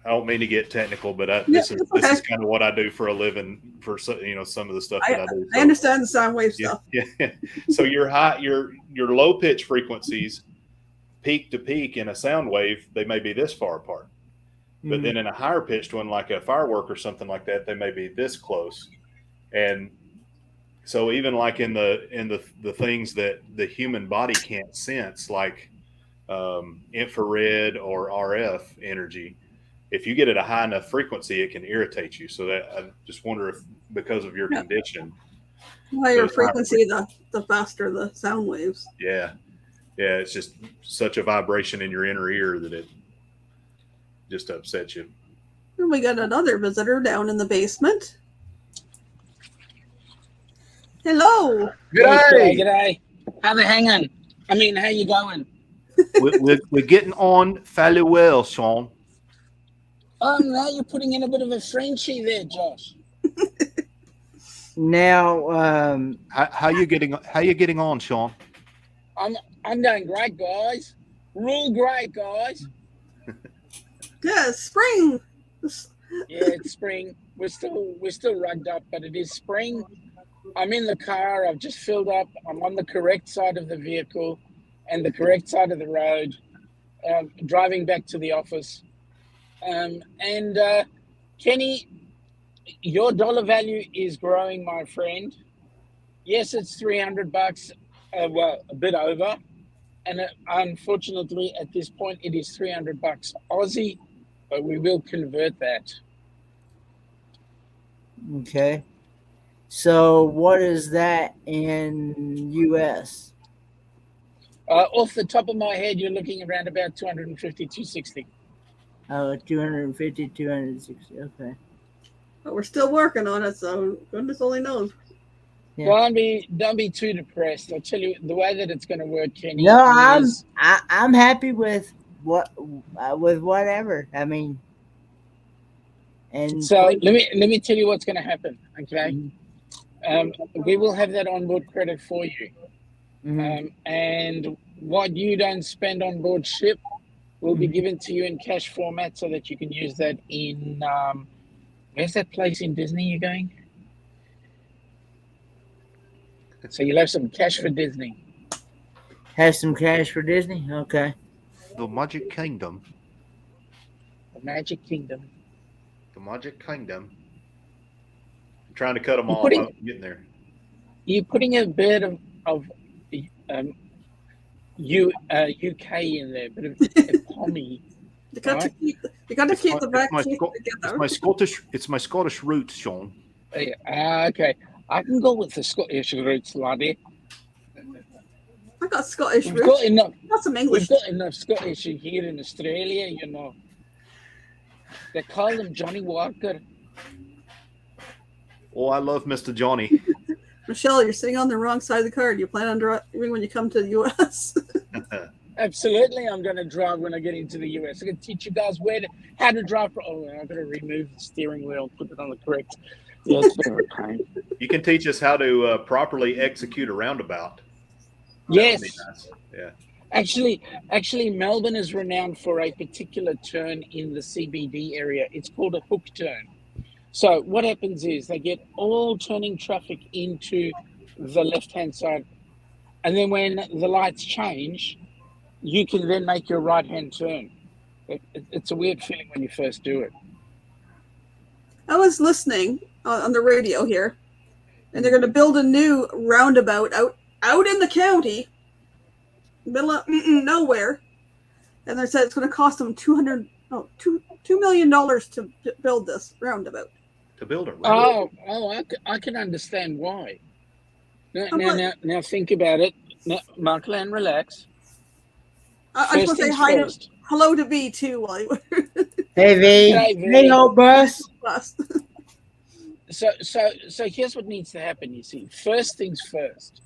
[SPEAKER 4] I don't mean to get technical, but this is kind of what I do for a living, for some of the stuff that I do. So,
[SPEAKER 1] I understand the sound wave stuff.
[SPEAKER 4] Yeah. So your low pitch frequencies, peak to peak in a sound wave, they may be this far apart. But then in a higher pitched one, like a firework or something like that, they may be this close. And so even like in the things that the human body can't sense, like infrared or RF energy, if you get at a high enough frequency, it can irritate you. So that I just wonder if because of your condition,
[SPEAKER 1] The higher frequency, the faster the sound waves.
[SPEAKER 4] Yeah, it's just such a vibration in your inner ear that it just upsets you.
[SPEAKER 1] And we got another visitor down in the basement. Hello.
[SPEAKER 7] G'day. How the hanging? I mean, how you going?
[SPEAKER 4] We're getting on fairly well, Sean.
[SPEAKER 7] Oh, now you're putting in a bit of a Frenchie there, Josh.
[SPEAKER 2] now,
[SPEAKER 4] How you getting on, Sean?
[SPEAKER 7] I'm doing great, guys. Real great, guys.
[SPEAKER 1] Yeah, spring.
[SPEAKER 7] Yeah, it's spring. We're still rugged up, but it is spring. I'm in the car. I've just filled up. I'm on the correct side of the vehicle and the correct side of the road, driving back to the office. Kenny, your dollar value is growing, my friend. Yes, it's $300, well, a bit over. And unfortunately, at this point, it is $300 Aussie, but we will convert that.
[SPEAKER 2] okay. So what is that in US?
[SPEAKER 7] Off the top of my head, you're looking around about 250, 260.
[SPEAKER 2] Oh, 250, 260. Okay.
[SPEAKER 1] But we're still working on it, so goodness only knows.
[SPEAKER 2] Yeah.
[SPEAKER 7] Don't be too depressed. I'll tell you the way that it's going to work, Kenny.
[SPEAKER 2] No,
[SPEAKER 7] is,
[SPEAKER 2] I'm happy with whatever. I mean, and
[SPEAKER 7] so let me tell you what's going to happen. Okay, we will have that onboard credit for you,
[SPEAKER 2] Mhm.
[SPEAKER 7] and what you don't spend on board ship will be
[SPEAKER 2] Mhm.
[SPEAKER 7] given to you in cash format so that you can use that in where's that place in Disney you're going? So you'll have some cash for Disney.
[SPEAKER 2] Have some cash for Disney? Okay.
[SPEAKER 4] The Magic Kingdom.
[SPEAKER 7] The Magic Kingdom.
[SPEAKER 4] The Magic Kingdom. I'm trying to cut them
[SPEAKER 7] You're
[SPEAKER 4] off.
[SPEAKER 7] putting-
[SPEAKER 4] I'm getting there.
[SPEAKER 7] You're putting a bit of UK in there, but a Pommy.
[SPEAKER 1] You got to
[SPEAKER 7] Right.
[SPEAKER 1] keep. You got to keep the back teeth
[SPEAKER 4] It's
[SPEAKER 1] together.
[SPEAKER 4] my Scottish. It's my Scottish roots, Sean.
[SPEAKER 7] Okay. I can go with the Scottish roots, laddie.
[SPEAKER 1] I got Scottish
[SPEAKER 7] We've
[SPEAKER 1] roots.
[SPEAKER 7] got enough.
[SPEAKER 1] Got some English.
[SPEAKER 7] We've got enough Scottish here in Australia, you know. They call him Johnny Walker.
[SPEAKER 4] Oh, I love Mr. Johnny.
[SPEAKER 1] Michelle, you're sitting on the wrong side of the car. Do you plan on driving when you come to the U.S.?
[SPEAKER 7] Absolutely, I'm going to drive when I get into the US. I'm going to teach you guys how to drive. Oh, I'm going to remove the steering wheel, put it on the correct. Yeah, it's a bit of a pain.
[SPEAKER 4] You can teach us how to properly execute a roundabout.
[SPEAKER 7] Yes.
[SPEAKER 4] That would be nice. Yeah.
[SPEAKER 7] Actually, Melbourne is renowned for a particular turn in the CBD area. It's called a hook turn. So what happens is they get all turning traffic into the left-hand side. And then when the lights change, you can then make your right-hand turn. It's a weird feeling when you first do it.
[SPEAKER 1] I was listening on the radio here, and they're going to build a new roundabout out in the county, middle of nowhere, and they said it's going to cost them $2 million to build this roundabout.
[SPEAKER 4] To build a
[SPEAKER 7] I can understand why. Now think about it. Now, Markland, relax.
[SPEAKER 1] I just want to say hi
[SPEAKER 7] first.
[SPEAKER 1] hello to V too while you were
[SPEAKER 2] Hey, V.
[SPEAKER 7] Hey, V.
[SPEAKER 2] Hey, old bus.
[SPEAKER 1] last.
[SPEAKER 7] So here's what needs to happen, you see. First things first.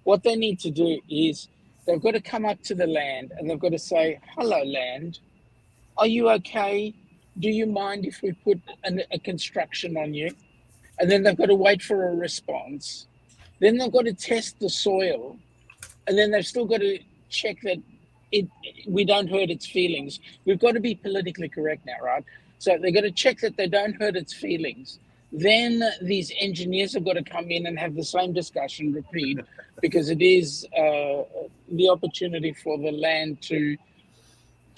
[SPEAKER 7] What they need to do is they've got to come up to the land and they've got to say, hello, land. Are you okay? Do you mind if we put a construction on you? And then they've got to wait for a response. Then they've got to test the soil. And then they've still got to check that we don't hurt its feelings. We've got to be politically correct now, right? So they've got to check that they don't hurt its feelings. Then these engineers have got to come in and have the same discussion, repeat, because it is the opportunity for the land to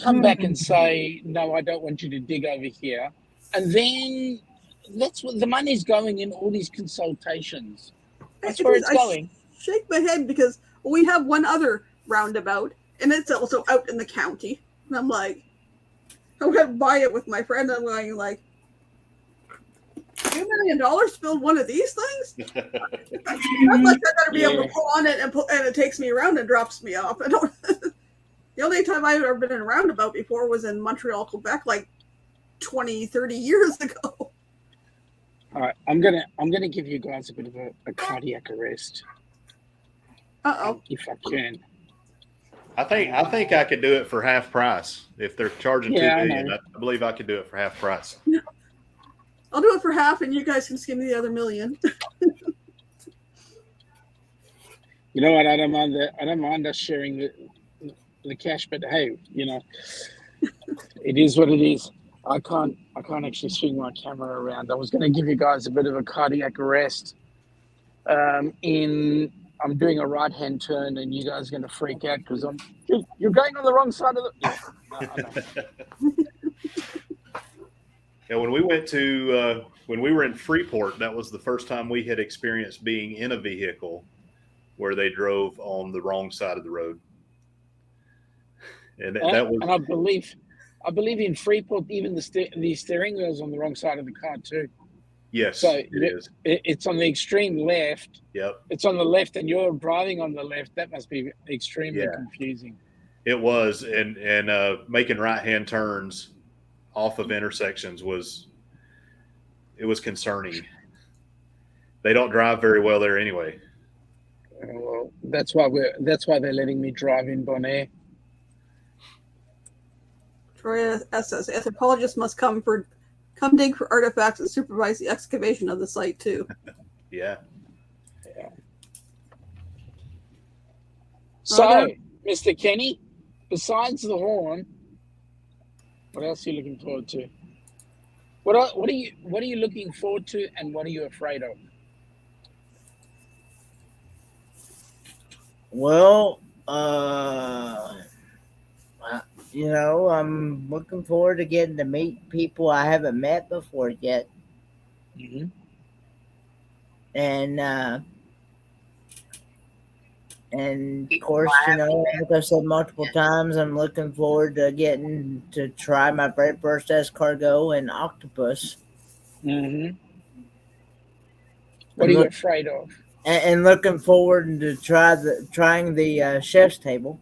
[SPEAKER 7] come back and say, no, I don't want you to dig over here. And then that's what the money's going in all these consultations. That's where it's going.
[SPEAKER 1] Shake my head because we have one other roundabout, and it's also out in the county. And I'm like, I'm going to buy it with my friend. I'm going like, $2 million to build one of these things? I'm like, I gotta be able to pull on it and it takes me around and drops me off. I don't. The only time I've ever been in a roundabout before was in Montreal, Quebec, like 20, 30 years ago.
[SPEAKER 7] All right, I'm gonna give you guys a bit of a cardiac arrest. If I can.
[SPEAKER 4] I think I could do it for half price if they're charging $2 million. I believe I could do it for half price.
[SPEAKER 1] I'll do it for half, and you guys can just give me the other $1 million.
[SPEAKER 7] You know what? I don't mind us sharing the cash, but hey, you know, it is what it is. I can't actually swing my camera around. I was going to give you guys a bit of a cardiac arrest. I'm doing a right-hand turn, and you guys are going to freak out because you're going on the wrong side of the. Yeah, I know.
[SPEAKER 4] Yeah, when we were in Freeport, that was the first time we had experienced being in a vehicle where they drove on the wrong side of the road. And that was.
[SPEAKER 7] And I believe in Freeport, even the steering wheel's on the wrong side of the car too.
[SPEAKER 4] Yes,
[SPEAKER 7] So
[SPEAKER 4] it is.
[SPEAKER 7] It's on the extreme left.
[SPEAKER 4] Yep.
[SPEAKER 7] It's on the left, and you're driving on the left. That must be extremely confusing.
[SPEAKER 4] It was, and making right-hand turns off of intersections was concerning. They don't drive very well there anyway.
[SPEAKER 7] Well, that's why they're letting me drive in Bonaire.
[SPEAKER 1] Troy S says anthropologists must come dig for artifacts and supervise the excavation of the site too.
[SPEAKER 4] Yeah.
[SPEAKER 7] So Mr. Kenny, besides the horn, what else are you looking forward to? What are you looking forward to, and what are you afraid of?
[SPEAKER 2] Well, I'm looking forward to getting to meet people I haven't met before yet.
[SPEAKER 7] Mm-hmm.
[SPEAKER 2] And of course, like I've said multiple times, I'm looking forward to getting to try my very first escargot and octopus.
[SPEAKER 7] Mm-hmm. What are you afraid of?
[SPEAKER 2] And looking forward to trying the chef's table.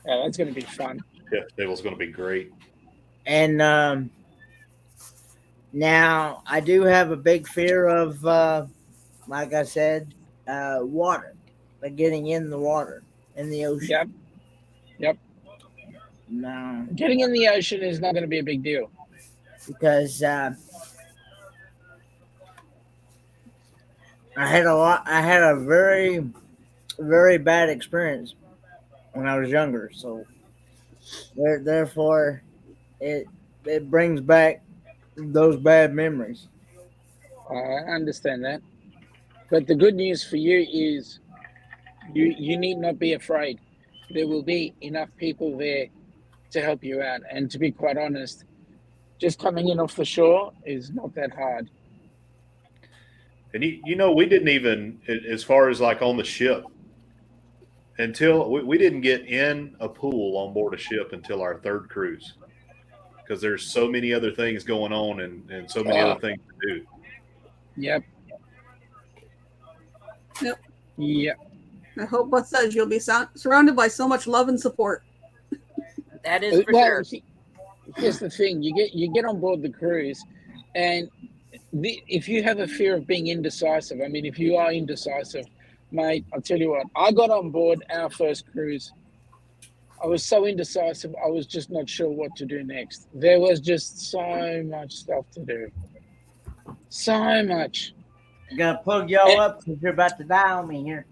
[SPEAKER 7] Yeah, that's going to be fun.
[SPEAKER 4] Chef's table's going to be great.
[SPEAKER 2] And now I do have a big fear of, like I said, water, like getting in the water, in the ocean.
[SPEAKER 7] Yep.
[SPEAKER 2] No.
[SPEAKER 7] Getting in the ocean is not going to be a big deal.
[SPEAKER 2] Because I had a very, very bad experience when I was younger. So therefore it brings back those bad memories.
[SPEAKER 7] I understand that. But the good news for you is you need not be afraid. There will be enough people there to help you out. And to be quite honest, just coming in off the shore is not that hard.
[SPEAKER 4] And we didn't even, as far as like on the ship, until we didn't get in a pool on board a ship until our third cruise, because there's so many other things going on and so many other things to do.
[SPEAKER 7] Yep.
[SPEAKER 1] I hope Beth says you'll be surrounded by so much love and support.
[SPEAKER 6] That is for sure.
[SPEAKER 7] Here's the thing: you get on board the cruise, and if you have a fear of being indecisive, I mean, if you are indecisive, mate, I'll tell you what. I got on board our first cruise. I was so indecisive. I was just not sure what to do next. There was just so much stuff to do. So much.
[SPEAKER 2] I'm gonna plug y'all up because you're about to die on me here.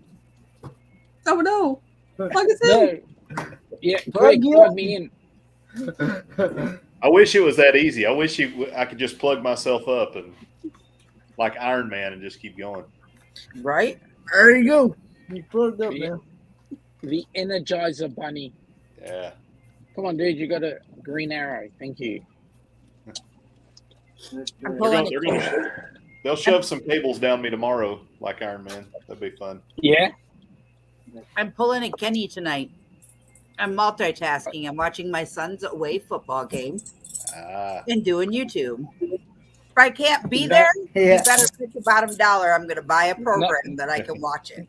[SPEAKER 1] Oh no! Plug us in.
[SPEAKER 7] No. Yeah, Greg, plug me in.
[SPEAKER 4] I wish it was that easy. I wish I could just plug myself up and like Iron Man and just keep going.
[SPEAKER 6] Right?
[SPEAKER 2] There you go. You plugged up, man.
[SPEAKER 7] The Energizer Bunny.
[SPEAKER 4] Yeah.
[SPEAKER 7] Come on, dude. You got a green arrow. Thank you.
[SPEAKER 4] They'll shove some cables down me tomorrow, like Iron Man. That'd be fun.
[SPEAKER 7] Yeah.
[SPEAKER 6] I'm pulling a Kenny tonight. I'm multitasking. I'm watching my son's away football game and doing YouTube. If I can't be there, you better put your bottom dollar. I'm going to buy a program that I can watch it.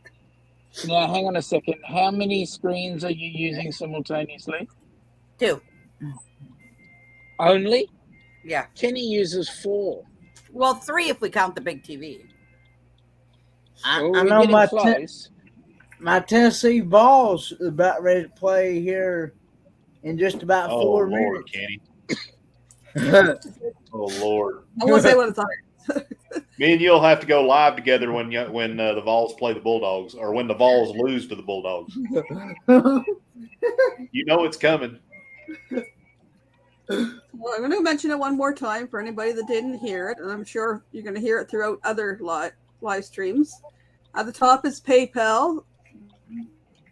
[SPEAKER 7] Now, hang on a second. How many screens are you using simultaneously?
[SPEAKER 6] 2.
[SPEAKER 7] Only?
[SPEAKER 6] Yeah.
[SPEAKER 7] Kenny uses 4.
[SPEAKER 6] Well, 3 if we count the big TV.
[SPEAKER 2] I know my Tennessee Vols is about ready to play here in just about 4 minutes.
[SPEAKER 4] Kenny. Oh Lord!
[SPEAKER 1] I won't say what it's on.
[SPEAKER 4] Me and you'll have to go live together when the Vols play the Bulldogs, or when the Vols lose to the Bulldogs. You know it's coming.
[SPEAKER 1] Well, I'm going to mention it one more time for anybody that didn't hear it, and I'm sure you're going to hear it throughout other live streams. At the top is PayPal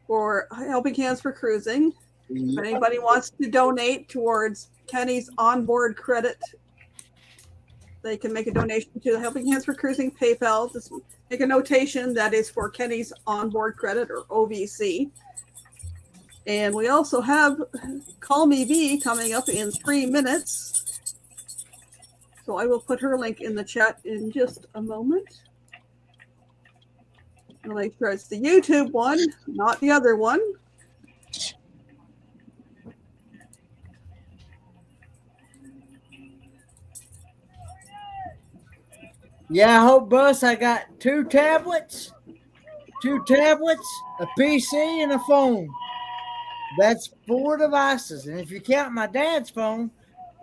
[SPEAKER 1] for Helping Hands for Cruising. If anybody wants to donate towards Kenny's onboard credit, they can make a donation to the Helping Hands for Cruising PayPal. Just make a notation that is for Kenny's onboard credit, or OVC. And we also have Call Me V coming up in 3 minutes. So I will put her link in the chat in just a moment. I'll make sure it's the YouTube one, not the other one.
[SPEAKER 2] Yeah, I hope, Bus, I got 2 tablets, a PC, and a phone. That's 4 devices. And if you count my dad's phone,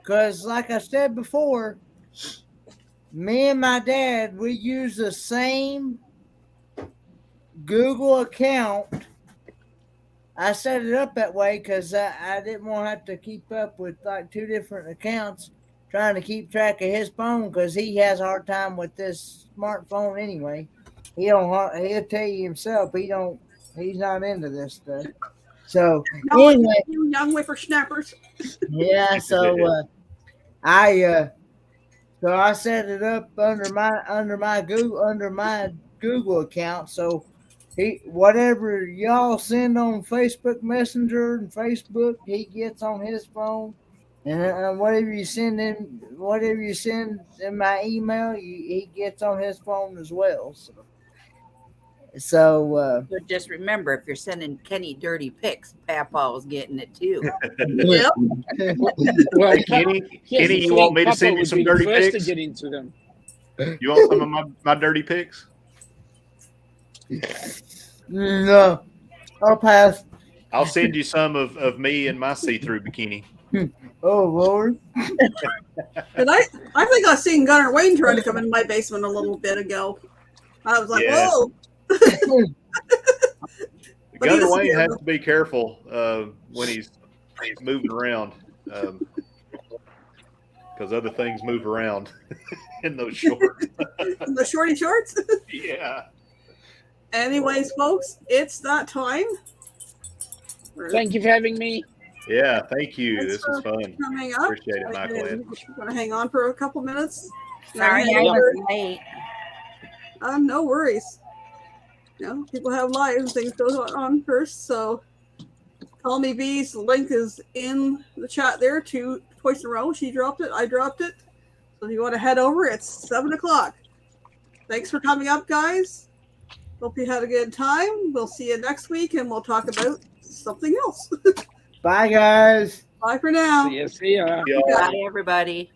[SPEAKER 2] because like I said before, me and my dad, we use the same Google account I set it up that way because I didn't want to have to keep up with like 2 different accounts trying to keep track of his phone because he has a hard time with this smartphone anyway. He'll tell you himself he's not into this stuff. So
[SPEAKER 1] No,
[SPEAKER 2] anyway,
[SPEAKER 1] you young whippersnappers.
[SPEAKER 2] yeah. So I set it up under my Google account. So whatever y'all send on Facebook Messenger and Facebook, he gets on his phone, and whatever you send in my email, he gets on his phone as well. So
[SPEAKER 6] But just remember, if you're sending Kenny dirty pics, Papa's getting it too.
[SPEAKER 1] Yep.
[SPEAKER 7] Well,
[SPEAKER 4] Kenny,
[SPEAKER 7] yes,
[SPEAKER 4] you want me to
[SPEAKER 7] Papa
[SPEAKER 4] send you
[SPEAKER 7] would
[SPEAKER 4] some
[SPEAKER 7] be the
[SPEAKER 4] dirty
[SPEAKER 7] first
[SPEAKER 4] pics?
[SPEAKER 7] to get into them.
[SPEAKER 4] You want some of my dirty pics?
[SPEAKER 2] no, I'll pass.
[SPEAKER 4] I'll send you some of me in my see-through bikini.
[SPEAKER 2] Oh Lord.
[SPEAKER 1] And I think I seen Gunnar Wayne trying to come in my basement a little bit ago. I was like,
[SPEAKER 4] Yeah.
[SPEAKER 1] whoa. But he
[SPEAKER 4] Gunnar
[SPEAKER 1] doesn't
[SPEAKER 4] Wayne
[SPEAKER 1] care,
[SPEAKER 4] has
[SPEAKER 1] though.
[SPEAKER 4] to be careful when he's moving around because other things move around in those shorts.
[SPEAKER 1] The shorty shorts.
[SPEAKER 4] Yeah.
[SPEAKER 1] Anyways, folks, it's that time.
[SPEAKER 7] Thank you for having me.
[SPEAKER 4] Yeah, thank you.
[SPEAKER 1] Thanks
[SPEAKER 4] This was
[SPEAKER 1] for
[SPEAKER 4] fun.
[SPEAKER 1] coming up.
[SPEAKER 4] Appreciate it, Michael.
[SPEAKER 1] I'm going to hang on for a couple minutes.
[SPEAKER 6] Sorry, I
[SPEAKER 1] Hang
[SPEAKER 6] was
[SPEAKER 1] over.
[SPEAKER 6] late.
[SPEAKER 1] No worries. You know, people have lives and things go on first. So, Call Me Bees, the link is in the chat there to twice in a row. She dropped it. I dropped it. So, if you want to head over, it's 7 o'clock. Thanks for coming up, guys. Hope you had a good time. We'll see you next week and we'll talk about something else.
[SPEAKER 2] Bye guys.
[SPEAKER 1] Bye for now.
[SPEAKER 7] See ya.
[SPEAKER 4] Yeah.
[SPEAKER 6] Bye, everybody.